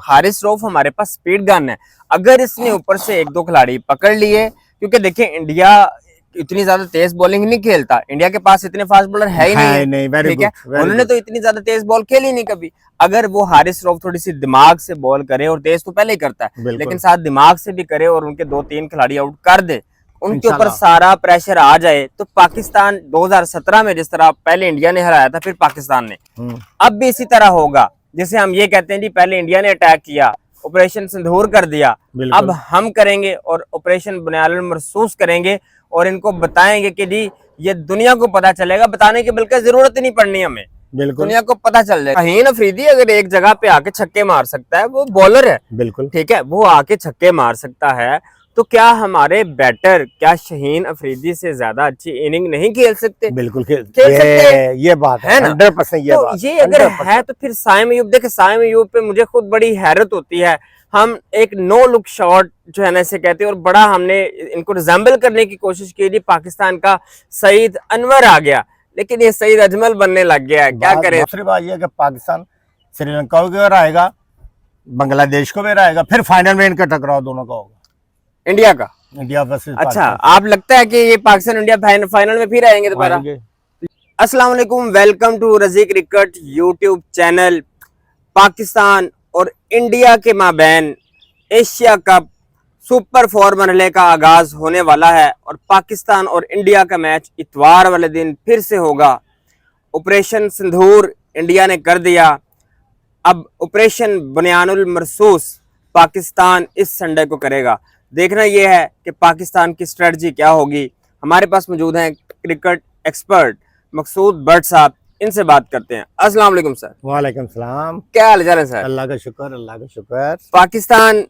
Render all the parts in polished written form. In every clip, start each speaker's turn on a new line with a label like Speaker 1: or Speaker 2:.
Speaker 1: हारिस रऊफ हमारे पास speed gun है। अगर इसने ऊपर से एक दो खिलाड़ी पकड़ लिए, क्योंकि देखिए इंडिया इतनी ज्यादा तेज बॉलिंग नहीं खेलता, इंडिया के पास इतने फास्ट बॉलर है ही नहीं, ठीक है। उन्होंने तो इतनी ज्यादा तेज बॉल खेली नहीं कभी। अगर वो हारिस रऊफ थोड़ी सी दिमाग से बॉल करे, और तेज तो पहले ही करता है, लेकिन साथ दिमाग से भी करे और उनके 2-3 खिलाड़ी आउट कर दे, उनके ऊपर सारा प्रेशर आ जाए, तो पाकिस्तान 2017 में जिस तरह पहले इंडिया ने हराया था, फिर पाकिस्तान ने, अब भी इसी तरह होगा। जैसे हम ये कहते हैं जी पहले इंडिया ने अटैक किया, ऑपरेशन सिंदूर कर दिया, अब हम करेंगे और ऑपरेशन बुनियाद महसूस करेंगे और इनको बताएंगे कि जी ये दुनिया को पता चलेगा, बताने की बल्कि जरूरत ही नहीं पड़नी हमें, दुनिया को पता चल जाएगा। शाहीन अफरीदी अगर एक जगह पे आके छक्के मार सकता है, वो बॉलर है, बिल्कुल ठीक है, वो आके छक्के मार सकता है, तो क्या हमारे बैटर क्या शाहीन अफरीदी से ज्यादा अच्छी इनिंग नहीं खेल सकते?
Speaker 2: बिल्कुल खेल सकते, ये बात है ना, 100% ये बात।
Speaker 1: ये अगर है तो फिर साइम अयूब, देखे साइम अयूब पे मुझे खुद बड़ी हैरत होती है। हम एक नो लुक शॉट जो है ना इसे कहते हैं, और बड़ा हमने इनको रिजेंबल करने की कोशिश की थी। पाकिस्तान का सईद अनवर आ गया, लेकिन ये सईद अजमल बनने लग गया है, क्या करें।
Speaker 2: दूसरी बात यह कि पाकिस्तान श्रीलंका को भी हराएगा, बांग्लादेश को भी हराएगा, फिर फाइनल में इनका टकराव दोनों का होगा,
Speaker 1: इंडिया का।
Speaker 2: इंडिया वर्सेस
Speaker 1: अच्छा, आप लगता है कि ये पाकिस्तान इंडिया फाइनल में फिर आएंगे दोबारा? अस्सलाम वालेकुम, वेलकम टू रजी क्रिकेट यूट्यूब चैनल। पाकिस्तान और इंडिया के माबैन एशिया कप सुपर 4 मरहले का आगाज होने वाला है, और पाकिस्तान और इंडिया का मैच इतवार वाले दिन फिर से होगा। ऑपरेशन सिंदूर इंडिया ने कर दिया, अब ऑपरेशन बुनियानुल मरसूस पाकिस्तान इस संडे को करेगा। देखना यह है कि पाकिस्तान की स्ट्रेटजी क्या होगी। हमारे पास मौजूद हैं क्रिकेट एक्सपर्ट मकसूद भट्ट साहब, इनसे बात करते हैं। अस्सलाम वालेकुम सर।
Speaker 2: वालेकुम सलाम,
Speaker 1: क्या हाल है सर?
Speaker 2: अल्लाह का शुक्र, अल्लाह का शुक्र।
Speaker 1: पाकिस्तान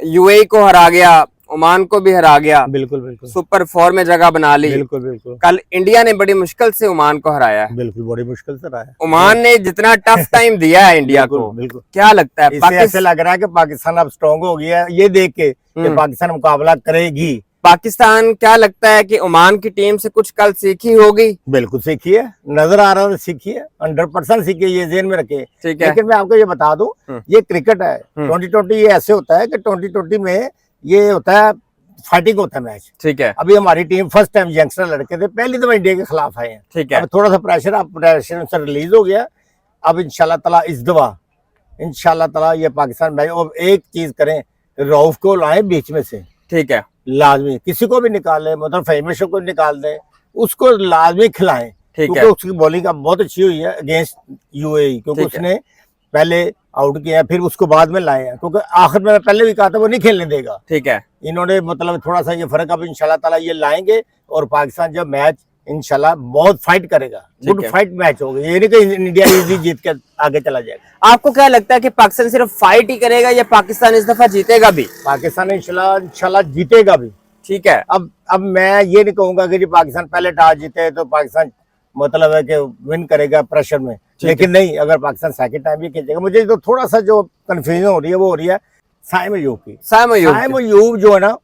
Speaker 1: यूएई को हरा गया, ओमान को भी हरा गया,
Speaker 2: बिल्कुल बिल्कुल,
Speaker 1: सुपर 4 में जगह बना ली।
Speaker 2: बिल्कुल बिल्कुल।
Speaker 1: कल इंडिया ने बड़ी मुश्किल से ओमान को हराया है,
Speaker 2: बिल्कुल बड़ी मुश्किल से रहा है।
Speaker 1: ओमान ने जितना टफ टाइम दिया है इंडिया को,
Speaker 2: बिल्कुल।
Speaker 1: क्या लगता है
Speaker 2: ऐसे लग रहा है कि पाकिस्तान अब स्ट्रॉन्ग हो गया है, ये देख के कि पाकिस्तान मुकाबला करेगी।
Speaker 1: पाकिस्तान क्या लगता है कि ओमान की टीम से कुछ कल सीखी होगी?
Speaker 2: बिल्कुल सीखी है, नजर आ रहा है सीखी है, 100% सीखी है, ये ज़हन में रखे।
Speaker 1: ठीक है,
Speaker 2: लेकिन मैं आपको ये बता दूं, ये क्रिकेट है, 2020 ये ऐसे होता है कि 2020 में ये होता है फाइटिंग होता है मैच, ठीक है। अभी हमारी टीम फर्स्ट टाइम यंगस्टर लड़के थे, पहली दफा इंडिया के खिलाफ आए हैं, ठीक है। अब थोड़ा सा प्रेशर से रिलीज हो गया, अब इंशाल्लाह ताला इस दफा इंशाल्लाह ताला ये पाकिस्तान मैच, और एक चीज करें, रऊफ को लाए बीच में से, ठीक है, लाजमी किसी को भी निकाल ले, मतलब फेमस को निकाल दे, उसको लाजमी खिलाएं, क्योंकि उसकी बॉलिंग अब बहुत अच्छी हुई है अगेंस्ट यूएई, क्योंकि उसने पहले आउट किया, फिर उसको बाद में लाए हैं, क्योंकि आखिर में पहले भी कहा था वो नहीं खेलने देगा, ठीक है। इन्होंने मतलब थोड़ा सा ये फर्क, अब इंशाल्लाह ताला ये लाएंगे, और पाकिस्तान जब मैच इंशाल्लाह बहुत फाइट करेगा, गुड फाइट मैच होगा, ये नहीं कि इंडिया इजी जीत के आगे चला जाएगा।
Speaker 1: आपको क्या लगता है कि पाकिस्तान सिर्फ फाइट ही करेगा या पाकिस्तान इस दफा जीतेगा भी?
Speaker 2: पाकिस्तान इंशाल्लाह जीतेगा भी, ठीक है। अब मैं ये नहीं कहूंगा कि जी पाकिस्तान पहले टॉस जीते तो पाकिस्तान मतलब है कि विन करेगा प्रेशर में, लेकिन नहीं, अगर पाकिस्तान सेकंड टाइम भी खेलेगा, मुझे तो थोड़ा सा जो कंफ्यूजन हो रही है वो हो रही है साइम अयूब की। साइम अयूब जो है ना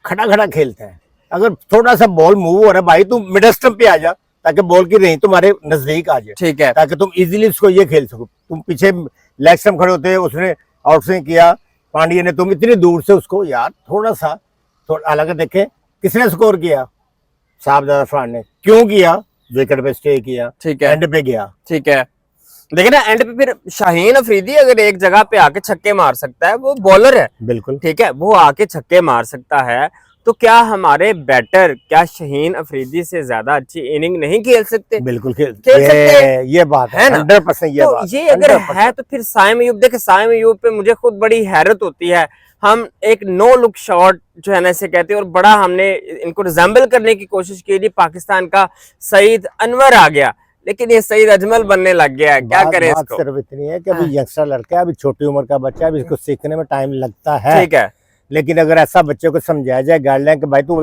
Speaker 2: खड़ा खड़ा खेलता है, अगर थोड़ा सा बॉल मूव हो रहा है, भाई तुम मिडल स्टंप पे आ जा, ताकि बॉल की रेंज तुम्हारे नजदीक आ जाए, ठीक है, ताकि तुम इजीली उसको ये खेल सको। तुम पीछे लेग स्टंप खड़े होते, उसने आउटस्विंग किया पांड्या ने, तुम इतनी दूर से उसको यार थोड़ा सा हालांकि देखे किसने स्कोर किया, साहबजादा अफरान ने, क्यों किया, विकेट पे स्टे किया, ठीक है, एंड पे गया, ठीक है। देखिए ना एंड पे फिर शाहीन अफरीदी अगर एक जगह पे आके छक्के मार सकता है, वो बॉलर है, बिल्कुल ठीक है, वो आके छक्के मार सकता है, तो क्या हमारे बैटर क्या शाहीन अफरीदी से ज्यादा अच्छी इनिंग नहीं खेल सकते? बिल्कुल खेल सकते, ये बात है ना, 100% ये बात।
Speaker 1: ये अगर है तो फिर साइम अयूब, देखे साइम अयूब पे मुझे खुद बड़ी हैरत होती है। हम एक नो लुक शॉट जो है ना इसे कहते हैं, और बड़ा हमने इनको रिजेंबल करने की कोशिश की थी। पाकिस्तान का सईद अनवर आ गया, लेकिन ये सईद अजमल बनने लग गया है, क्या करें इसको।
Speaker 2: सिर्फ इतनी है कि अभी यंगस्टर लड़का है, अभी छोटी उम्र का बच्चा है, अभी इसको सीखने में टाइम लगता है, ठीक है। लेकिन अगर ऐसा बच्चे को समझाया जाए, गाइडलाइन कि भाई तू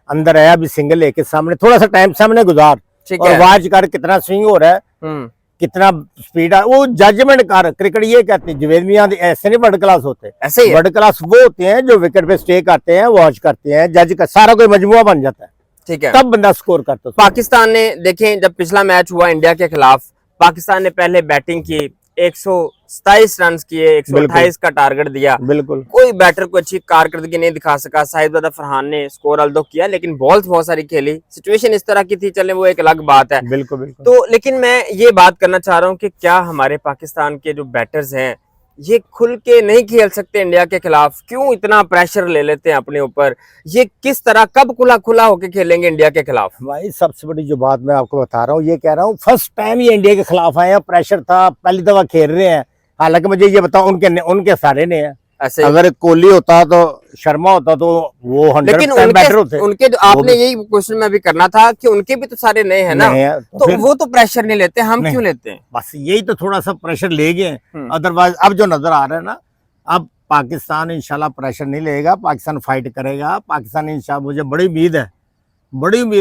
Speaker 2: अंदर आया, अभी सिंगल लेके सामने थोड़ा सा टाइम सामने गुजार, और वाच कर कितना स्विंग हो रहा है, कितना स्पीड है, वो जजमेंट कर। क्रिकेट ये कहते हैं जवेद मियां ऐसे नहीं वर्ल्ड क्लास होते, ऐसे वर्ल्ड क्लास वो होते हैं जो विकेट पे स्टे करते हैं, वॉच करते हैं, जज का सारा कोई मजमुआ बन जाता है, ठीक है, तब बंदा स्कोर करता है।
Speaker 1: पाकिस्तान ने देखें जब पिछला मैच हुआ इंडिया के खिलाफ, पाकिस्तान ने पहले बैटिंग की, 127 रन किए, 128 का टारगेट दिया,
Speaker 2: बिल्कुल
Speaker 1: कोई बैटर को अच्छी कारकर्दगी नहीं दिखा सका। साहिबजादा फरहान ने स्कोर अल्दो किया, लेकिन बॉल्स बहुत सारी खेली, सिचुएशन इस तरह की थी, चले वो एक अलग बात है।
Speaker 2: बिल्कुल बिल्कुल।
Speaker 1: तो लेकिन मैं ये बात करना चाह रहा हूँ कि क्या हमारे पाकिस्तान के जो बैटर्स हैं ये खुल के नहीं खेल सकते इंडिया के खिलाफ? क्यों इतना प्रेशर ले लेते हैं अपने ऊपर? ये किस तरह, कब खुला खुला होके खेलेंगे इंडिया के खिलाफ?
Speaker 2: भाई सबसे बड़ी जो बात मैं आपको बता रहा हूँ, ये कह रहा हूँ फर्स्ट टाइम ये इंडिया के खिलाफ आए हैं, प्रेशर था, पहली दफा खेल रहे हैं। हालांकि मुझे ये बताओ उनके सारे ने हैं।
Speaker 1: ऐसे
Speaker 2: अगर कोहली होता तो शर्मा होता तो वो 100% बेटर होते।
Speaker 1: उनके आपने यही क्वेश्चन में भी करना था कि उनके भी तो सारे नए हैं ना, तो वो तो प्रेशर नहीं लेते, हम क्यों लेते हैं?
Speaker 2: बस यही तो थोड़ा सा प्रेशर ले गए। अदरवाइज अब जो नजर आ रहा है ना, अब पाकिस्तान इंशाल्लाह प्रेशर नहीं लेगा, पाकिस्तान फाइट करेगा। पाकिस्तान इंशाल्लाह, मुझे बड़ी उम्मीद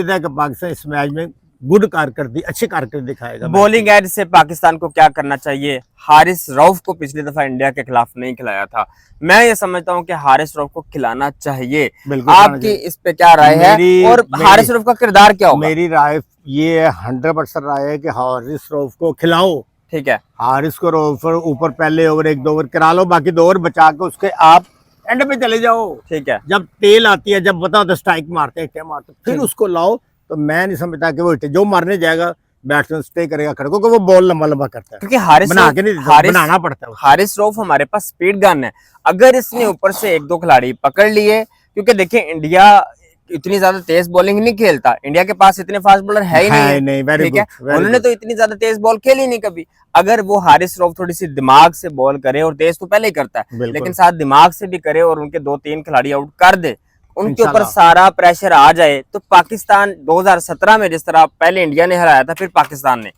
Speaker 2: है कि पाकिस्तान इस मैच में गुड कारकर्दगी, अच्छी कारकर्दगी दिखाएगा।
Speaker 1: बॉलिंग एज से पाकिस्तान को क्या करना चाहिए? हारिस रऊफ को पिछली दफा इंडिया के खिलाफ नहीं खिलाया था, मैं ये समझता हूँ कि हारिस रऊफ को खिलाना चाहिए। आपकी इस पे क्या राय है, और हारिस रऊफ का किरदार क्या होगा?
Speaker 2: मेरी राय ये 100% राय है कि हारिस रऊफ को खिलाओ।
Speaker 1: ठीक है,
Speaker 2: हारिस को रऊफ ऊपर पहले ओवर 1-2 ओवर करा लो, बाकी 2 ओवर बचा के उसके आप एंड पे चले जाओ।
Speaker 1: ठीक है,
Speaker 2: जब टेल आती है, जब बताओ तो स्ट्राइक मारते हैं, फिर उसको लाओ। तो मैं नहीं समझता कि वो जो मारने जाएगा बैट्समैन स्टे करेगा खड़े, क्योंकि वो बॉल लंबा लंबा करता है,
Speaker 1: क्योंकि हारिस
Speaker 2: बनाना पड़ता है।
Speaker 1: हारिस रऊफ हमारे पास स्पीड गन है, अगर इसने ऊपर से 1-2 खिलाड़ी पकड़ लिए, क्योंकि देखिए इंडिया इतनी ज्यादा तेज बॉलिंग नहीं खेलता, इंडिया के पास इतने फास्ट बॉलर है ही नहीं, ठीक है, उन्होंने तो इतनी ज्यादा तेज बॉल खेली नहीं कभी। अगर वो हारिस रऊफ थोड़ी सी दिमाग से बॉल करे, और तेज तो पहले ही करता है, लेकिन साथ दिमाग से भी करे और उनके 2-3 खिलाड़ी आउट कर दे, उनके ऊपर सारा प्रेशर आ जाए, तो पाकिस्तान 2017 में जिस तरह पहले इंडिया ने हराया था, फिर पाकिस्तान ने,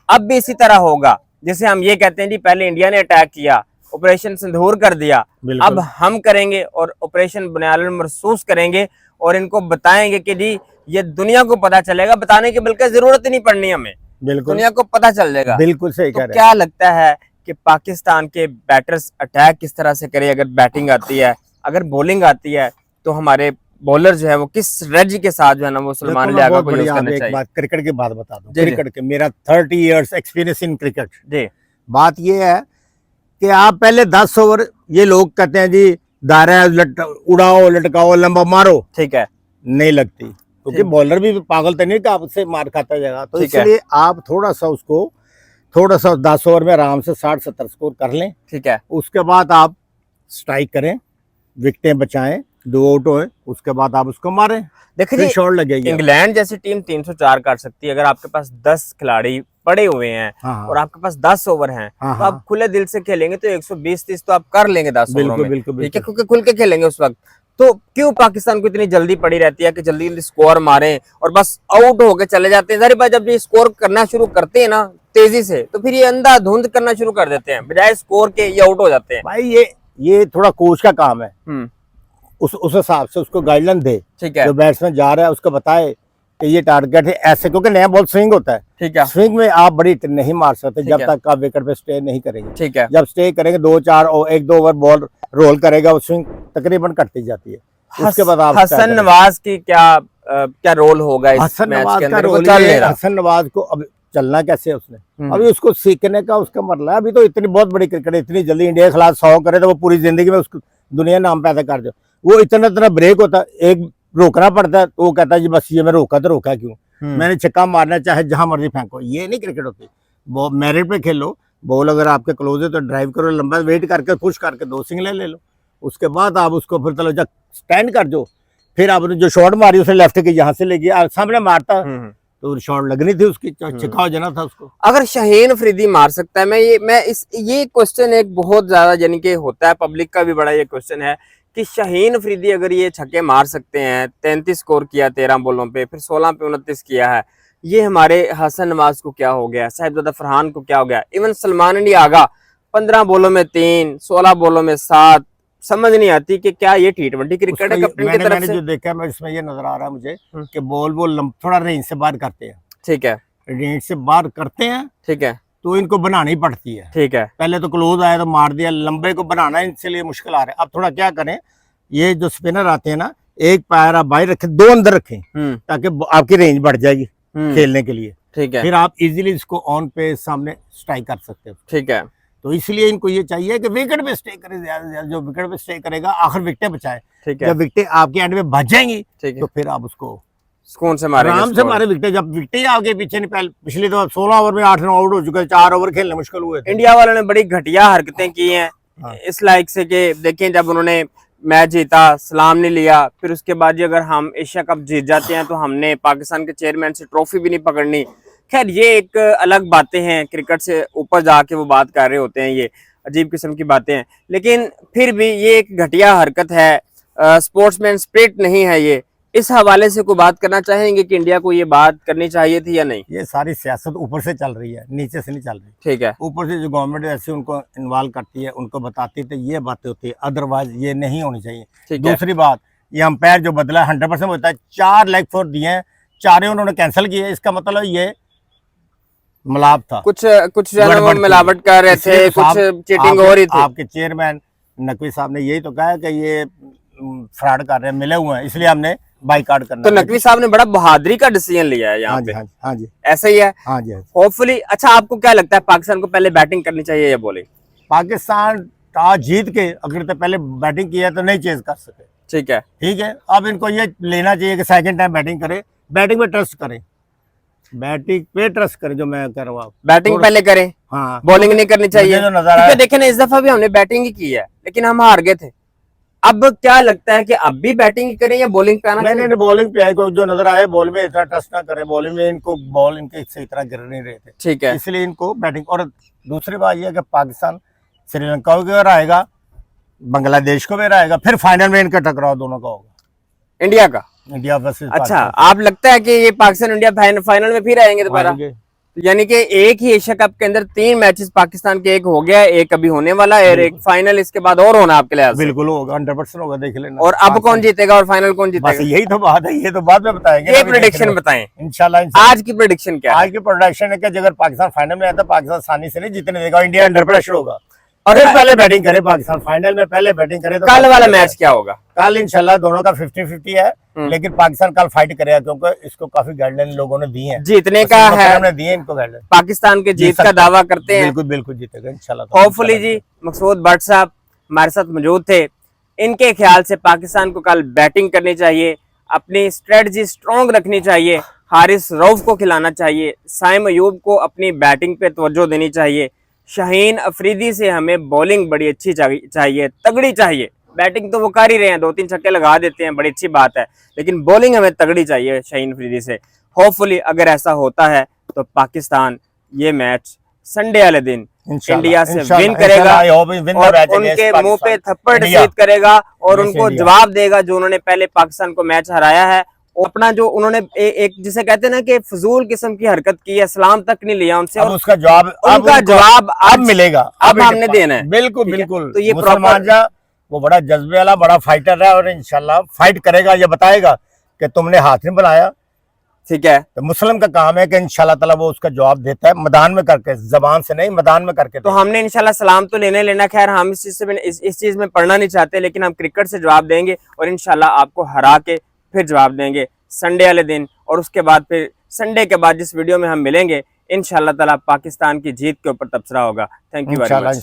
Speaker 1: अब भी इसी तरह होगा। जैसे हम ये कहते हैं जी पहले इंडिया ने अटैक किया, ऑपरेशन सिंदूर कर दिया, अब हम करेंगे और ऑपरेशन बुनियाद महसूस करेंगे, और इनको बताएंगे कि जी ये दुनिया को पता चलेगा, बताने की बल्कि जरूरत ही नहीं पड़नी हमें, दुनिया को पता चल जाएगा।
Speaker 2: बिल्कुल सही कह रहे हैं।
Speaker 1: क्या लगता है कि पाकिस्तान के बैटर्स अटैक किस तरह से करे? अगर बैटिंग आती है, अगर बॉलिंग आती है, तो हमारे बॉलर जो है वो किस स्ट्रेटजी के साथ जो है ना वो सलमान लियागा को यूज करना चाहिए?
Speaker 2: बात क्रिकेट की बात बता दूं, क्रिकेट के मेरा 30 इयर्स एक्सपीरियंस इन क्रिकेट जी। बात ये है कि आप पहले 10 ओवर, ये लोग कहते हैं जी दायरा उड़ाओ, लटकाओ, लंबा मारो, ठीक है, नहीं लगती, क्योंकि बॉलर भी पागल तो नहीं कि आपसे मार खाता जाएगा। तो इसलिए आप थोड़ा सा 10 ओवर में आराम से 60-70 स्कोर कर लें, ठीक है, उसके बाद आप स्ट्राइक करें, विकेटें बचाएं, 2 आउट होए, उसके बाद आप उसको मारें, देखिए शॉट लगेगी।
Speaker 1: इंग्लैंड जैसी टीम 304 कर सकती है, अगर आपके पास 10 खिलाड़ी पड़े हुए हैं और आपके पास 10 ओवर हैं, तो आप खुले दिल से खेलेंगे तो 120-30 तो आप कर लेंगे 10 ओवर में, ठीक है, क्योंकि खुल के खेलेंगे उस वक्त। तो क्यों पाकिस्तान को इतनी जल्दी पड़ी रहती है कि जल्दी जल्दी स्कोर मारें और बस आउट होके चले जाते हैं? जारी बात, जब ये स्कोर करना शुरू करते हैं ना तेजी से, तो फिर ये अंधाधुंध करना शुरू कर देते हैं, बजाय स्कोर के ये आउट हो जाते हैं।
Speaker 2: भाई ये थोड़ा कोच का काम है, उस हिसाब से उसको गाइडलाइन दे, ठीक है, जो बैट्समैन जा रहा है उसको बताए कि ये टारगेट है ऐसे, क्योंकि नया बॉल स्विंग होता है, ठीक है, स्विंग में आप बड़ी नहीं मार सकते जब तक आप विकेट पे स्टे नहीं करेंगे, ठीक है, जब स्टे करेंगे 2-4 और 1-2 ओवर बॉल रोल करेगा, वो स्विंग तकरीबन कटती जाती है। उसके बाद आप
Speaker 1: हसन नवाज की क्या रोल होगा इस मैच के अंदर?
Speaker 2: हसन नवाज को अब चलना कैसे है उसने, अभी उसको सीखने का उसका मरला है। अभी तो इतनी बहुत बड़ी क्रिकेट, इतनी जल्दी इंडिया के खिलाफ 100 करे तो वो पूरी जिंदगी में उसको दुनिया नाम पैदा कर दो। वो इतना ब्रेक होता है, एक रोकना पड़ता है, तो वो कहता है जी बस ये मैं रोका तो रोका क्यों, मैंने छक्का मारना, चाहे जहां मर्जी फेंको। ये नहीं क्रिकेट होती, मेरिट पे खेलो, बॉल अगर आपके क्लोज है तो ड्राइव करो, लंबा वेट करके पुश करके 2 सिंगलें ले लो, उसके बाद आप उसको फिर चलो जब स्टैंड कर दो, फिर आपने जो शॉट मारी उसे लेफ्ट के यहाँ से लेके सामने मारता तो शॉट लगनी थी उसकी, छक्का हो जाना था उसको।
Speaker 1: अगर शाहीन अफरीदी मार सकता है, ये क्वेश्चन एक बहुत ज्यादा यानी कि होता है, पब्लिक का भी बड़ा ये क्वेश्चन है कि शाहीन अफरीदी अगर ये छक्के मार सकते हैं, 33 स्कोर किया 13 बॉलों पे, फिर 16 पे 29 किया है, ये हमारे हसन नवाज को क्या हो गया, साहिबजादा फरहान को क्या हो गया, इवन सलमान लियागा 15 बॉलों में 3, 16 बॉलों में 7, समझ नहीं आती कि क्या ये T20 क्रिकेट है कैप्टन की तरफ से?
Speaker 2: जो देखा मैं इसमें ये नजर आ रहा है मुझे कि बॉल वो थोड़ा रेंज से बाहर करते हैं, ठीक है, रेंज से बाहर करते हैं, ठीक है, तो इनको बनानी पड़ती है, ठीक है, पहले तो क्लोज आया तो मार दिया, लंबे को बनाना इनसे लिए मुश्किल आ रहा है। अब थोड़ा क्या करें, ये जो स्पिनर आते हैं ना, एक पैर आप बाहर रखें, 2 अंदर रखें, ताकि आपकी रेंज बढ़ जाएगी खेलने के लिए, ठीक है, फिर आप इजीली इसको ऑन पे सामने स्ट्राइक कर सकते हो, ठीक है। तो इसलिए इनको ये चाहिए कि विकेट पे स्टे करे, ज्यादा से ज्यादा जो विकेट पे स्टे करेगा आखिर विकेटें बचाए।
Speaker 1: ठीक है,
Speaker 2: जब विकेटें आपके एंड में बच जाएंगी
Speaker 1: ठीक है,
Speaker 2: तो फिर आप उसको
Speaker 1: सुकून से मारेंगे,
Speaker 2: आराम से मारे विकेट। जब विकेटें आगे पीछे नहीं, पहले पिछले तो 16 ओवर में 8 आउट हो चुके, 4 ओवर खेलने मुश्किल हुए थे।
Speaker 1: इंडिया वालों ने बड़ी घटिया हरकतें की हैं इस लायक से कि देखें, जब उन्होंने मैच जीता, सलाम नहीं लिया, फिर उसके बाद जी अगर हम एशिया कप जीत जाते हैं तो हमने पाकिस्तान के चेयरमैन से ट्रॉफी भी नहीं पकड़नी। खैर ये एक अलग बातें हैं, क्रिकेट से ऊपर जाके वो बात कर रहे होते हैं, ये अजीब किस्म की बातें हैं, लेकिन फिर भी ये एक घटिया हरकत है, स्पोर्ट्समैन स्पिरिट नहीं है ये। इस हवाले से कोई बात करना चाहेंगे कि इंडिया को ये बात करनी चाहिए थी या नहीं?
Speaker 2: ये सारी सियासत ऊपर से चल रही है, नीचे से नहीं चल रही।
Speaker 1: ठीक है,
Speaker 2: ऊपर से जो गवर्नमेंट ऐसे उनको इन्वॉल्व करती है, उनको बताती है तो ये बातें होती है, अदरवाइज ये नहीं होनी चाहिए।
Speaker 1: ठीक है,
Speaker 2: दूसरी बात, ये अंपायर जो बदला 100% होता है, 4 लेग फोर दिए हैं, 4 उन्होंने कैंसिल किए, इसका मतलब ये मिलाप था,
Speaker 1: कुछ वो मिलावट कर रहे थे, कुछ चीटिंग हो रही थी।
Speaker 2: आपके चेयरमैन नकवी साहब ने यही तो कहा है कि ये फ्रॉड कर रहे हैं, मिले हुए हैं, इसलिए हमने बाइकाट करना।
Speaker 1: तो नकवी साहब ने बड़ा बहादुरी का डिसीजन लिया है यहाँ पे।
Speaker 2: हाँ जी,
Speaker 1: ऐसा ही है।
Speaker 2: हाँ जी।
Speaker 1: होपफुली। अच्छा, आपको क्या लगता है पाकिस्तान को पहले बैटिंग करनी चाहिए या बॉलिंग?
Speaker 2: पाकिस्तान टॉस जीत के अगर तो पहले बैटिंग किया तो नहीं चेज कर सके।
Speaker 1: ठीक है,
Speaker 2: ठीक है, अब इनको ये लेना चाहिए कि सेकंड टाइम बैटिंग करे, बैटिंग पे ट्रस्ट करें, बैटिंग पे ट्रस्ट करें, जो मैं कर रहा हूँ,
Speaker 1: बैटिंग पहले करें,
Speaker 2: हाँ,
Speaker 1: बॉलिंग नहीं करनी चाहिए।
Speaker 2: जो नजर आया,
Speaker 1: देखे ना, इस दफा भी हमने बैटिंग ही की है लेकिन हम हार गए थे। अब क्या लगता है कि अब भी बैटिंग ही करें या बॉलिंग पे आना?
Speaker 2: नहीं, बॉलिंग पे है, जो नजर आया बॉल में इतना ट्रस्ट ना करें, बॉलिंग में इनको बॉल इनके सही तरह गिर नहीं रहे थे।
Speaker 1: ठीक है,
Speaker 2: इसलिए इनको बैटिंग। और दूसरी बात यह है कि पाकिस्तान श्रीलंका को भी हराएगा, बांग्लादेश को भी हराएगा, फिर फाइनल में इनका टकराव दोनों का होगा,
Speaker 1: इंडिया का।
Speaker 2: India versus.
Speaker 1: अच्छा, आप लगता है कि ये पाकिस्तान इंडिया फाइनल में फिर आएंगे दोबारा? यानी कि एक ही एशिया कप के अंदर 3 मैचेस पाकिस्तान के, एक हो गया, एक अभी होने वाला है और एक फाइनल इसके बाद और होना आपके लिहाज से?
Speaker 2: बिल्कुल होगा, 100% होगा, देख लेना।
Speaker 1: और अब कौन जीतेगा और फाइनल कौन जीतेगा?
Speaker 2: यही तो बात है, ये तो बाद में बताएंगे।
Speaker 1: ये प्रेडिक्शन बताएं
Speaker 2: इंशाल्लाह।
Speaker 1: आज की प्रेडिक्शन क्या है?
Speaker 2: आज की प्रेडिक्शन है कि अगर पाकिस्तान फाइनल में आता है, पाकिस्तान आसानी से नहीं जीतने देगा, इंडिया अंडर प्रेशर होगा और पहले बैटिंग करे पाकिस्तान, फाइनल में पहले बैटिंग करे। तो
Speaker 1: कल वाला मैच क्या होगा?
Speaker 2: कल इंशाल्लाह दोनों का 50-50 है, लेकिन पाकिस्तान कल फाइट करेगा क्योंकि इसको काफी गाइडलाइन लोगों ने दी है,
Speaker 1: जीतने का है,
Speaker 2: दिए इनको गाइडलाइन।
Speaker 1: पाकिस्तान के जीत का दावा करते हैं।
Speaker 2: बिल्कुल बिल्कुल जीतेगा इंशाल्लाह।
Speaker 1: होपफुली जी। मकसूद भट्ट साहब हमारे साथ मौजूद थे, इनके ख्याल से पाकिस्तान को कल बैटिंग करनी चाहिए, अपनी स्ट्रेटजी स्ट्रॉन्ग रखनी चाहिए, हारिस रऊफ को खिलाना चाहिए, साइम अयूब को अपनी बैटिंग पे तवज्जो देनी चाहिए, शाहीन अफरीदी से हमें बॉलिंग बड़ी अच्छी चाहिए, तगड़ी चाहिए। बैटिंग तो वो कर ही रहे हैं, 2-3 छक्के लगा देते हैं, बड़ी अच्छी बात है, लेकिन बॉलिंग हमें तगड़ी चाहिए शाहीन अफरीदी से। होपफुली अगर ऐसा होता है तो पाकिस्तान ये मैच संडे वाले दिन इंडिया से विन करेगा और उनके मुंह पे थप्पड़ रसीद करेगा और उनको जवाब देगा जो उन्होंने पहले पाकिस्तान को मैच हराया है। अपना जो उन्होंने एक जिसे कहते हैं ना कि फजूल किस्म की हरकत की है, सलाम तक नहीं लिया उनसे, और
Speaker 2: उसका जवाब
Speaker 1: उनका जवाब
Speaker 2: अब मिलेगा,
Speaker 1: अब हमने देना है।
Speaker 2: बिल्कुल बिल्कुल।
Speaker 1: तो ये
Speaker 2: मुसलमान जा वो बड़ा जज्बे वाला बड़ा फाइटर है और इंशाल्लाह फाइट करेगा, ये बताएगा कि तुमने हाथ नहीं बनाया। ठीक है, तो मुस्लिम का काम है कि इंशाल्लाह ताला वो उसका जवाब देता है, मैदान में करके, जबान से नहीं, मैदान में करके।
Speaker 1: तो हमने इंशाल्लाह सलाम तो लेना। खैर हम इस चीज में पढ़ना नहीं चाहते, लेकिन हम क्रिकेट से जवाब देंगे और इंशाल्लाह आपको हरा के फिर जवाब देंगे संडे वाले दिन। और उसके बाद फिर संडे के बाद जिस वीडियो में हम मिलेंगे इंशाल्लाह ताला पाकिस्तान की जीत के ऊपर तबसरा होगा। Thank you very much.